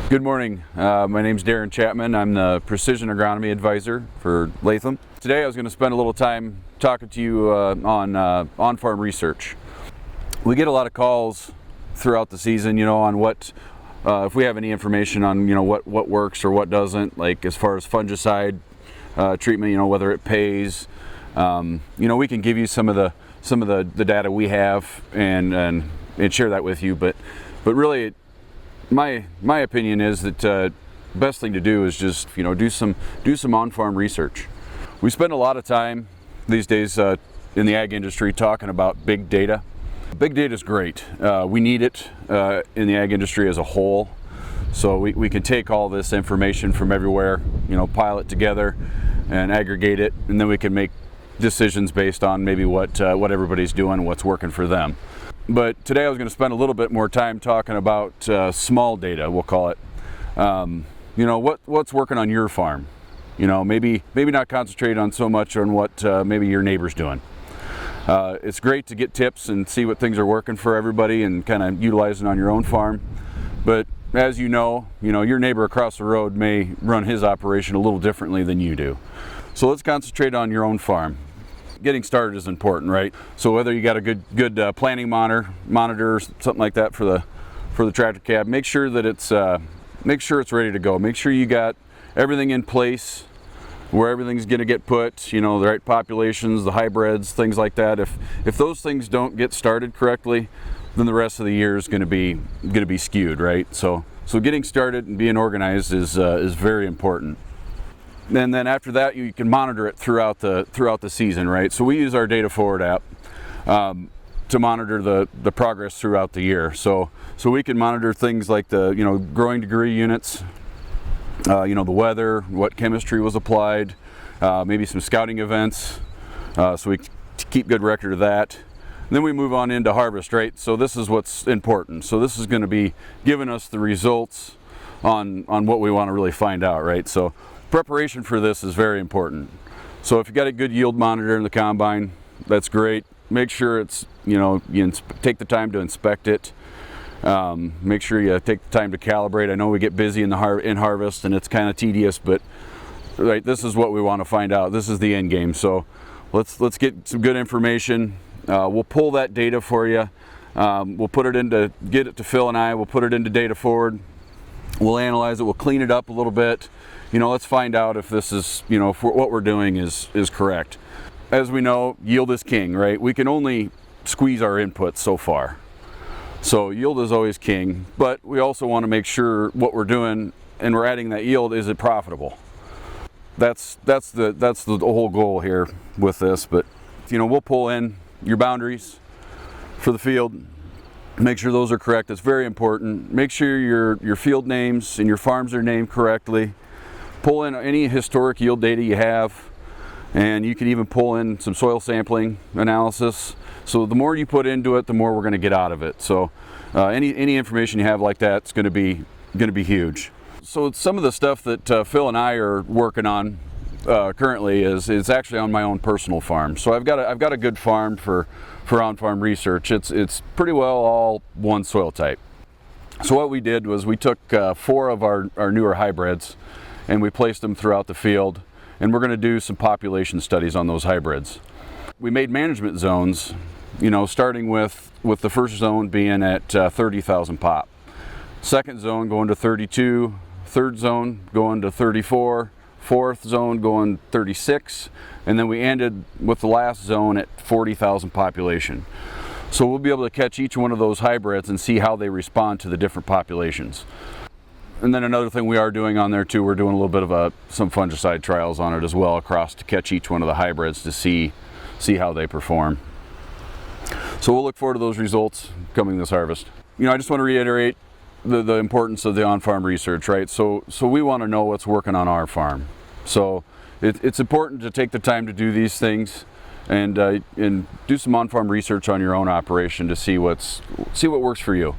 Good morning. My name's Darin Chapman. I'm the Precision Agronomy Advisor for Latham. Today I was going to spend a little time talking to you on-farm research. We get a lot of calls throughout the season, on what, if we have any information on, what works or what doesn't, like as far as fungicide treatment, whether it pays. We can give you some of the data we have and share that with you, but really, my opinion is that best thing to do is just do some on-farm research. We spend a lot of time these days in the ag industry talking about big data. Big data is great. We need it in the ag industry as a whole. So we can take all this information from everywhere, pile it together and aggregate it, and then we can make decisions based on maybe what everybody's doing and what's working for them. But today I was going to spend a little bit more time talking about small data, we'll call it. What's working on your farm. Maybe not concentrate on so much on what maybe your neighbor's doing. It's great to get tips and see what things are working for everybody and kind of utilizing on your own farm. But as you know, your neighbor across the road may run his operation a little differently than you do. So let's concentrate on your own farm. Getting started is important, right? So whether you got a good planting monitor or something like that for the tractor cab, make sure that it's ready to go. Make sure you got everything in place where everything's going to get put. The right populations, the hybrids, things like that. If those things don't get started correctly, then the rest of the year is going to be skewed, right? So getting started and being organized is very important. And then after that, you can monitor it throughout the season, right? So we use our Data Forward app to monitor the progress throughout the year. So we can monitor things like the growing degree units, the weather, what chemistry was applied, maybe some scouting events. So we keep good record of that. And then we move on into harvest, right? So this is what's important. So this is going to be giving us the results on what we want to really find out, right? So preparation for this is very important. So if you got a good yield monitor in the combine, that's great. Make sure it's, you take the time to inspect it. Make sure you take the time to calibrate. I know we get busy in harvest and it's kind of tedious, but right, this is what we want to find out. This is the end game. So let's get some good information. We'll pull that data for you. We'll get it to Phil and I. We'll put it into Data Forward. We'll analyze it. We'll clean it up a little bit. Let's find out if this is, if what we're doing is correct. As we know, yield is king, right? We can only squeeze our inputs so far. So yield is always king, but we also want to make sure what we're doing and we're adding that yield, is it profitable? That's the whole goal here with this. But we'll pull in your boundaries for the field. Make sure those are correct. It's very important. Make sure your field names and your farms are named correctly. Pull in any historic yield data you have, and you can even pull in some soil sampling analysis. So the more you put into it, the more we're going to get out of it. So any information you have like that is going to be huge. So some of the stuff that Phil and I are working on currently is actually on my own personal farm. So I've got a good farm for on-farm research. It's pretty well all one soil type. So what we did was we took 4 of our newer hybrids and we placed them throughout the field, and we're going to do some population studies on those hybrids. We made management zones, starting with the first zone being at 30,000 pop, second zone going to 32, third zone going to 34, fourth zone going 36, and then we ended with the last zone at 40,000 population. So we'll be able to catch each one of those hybrids and see how they respond to the different populations. And then another thing we are doing on there too, we're doing a little bit of some fungicide trials on it as well across to catch each one of the hybrids to see how they perform. So we'll look forward to those results coming this harvest. I just want to reiterate the importance of the on-farm research, right? So we want to know what's working on our farm. So it's important to take the time to do these things and do some on-farm research on your own operation to see what works for you.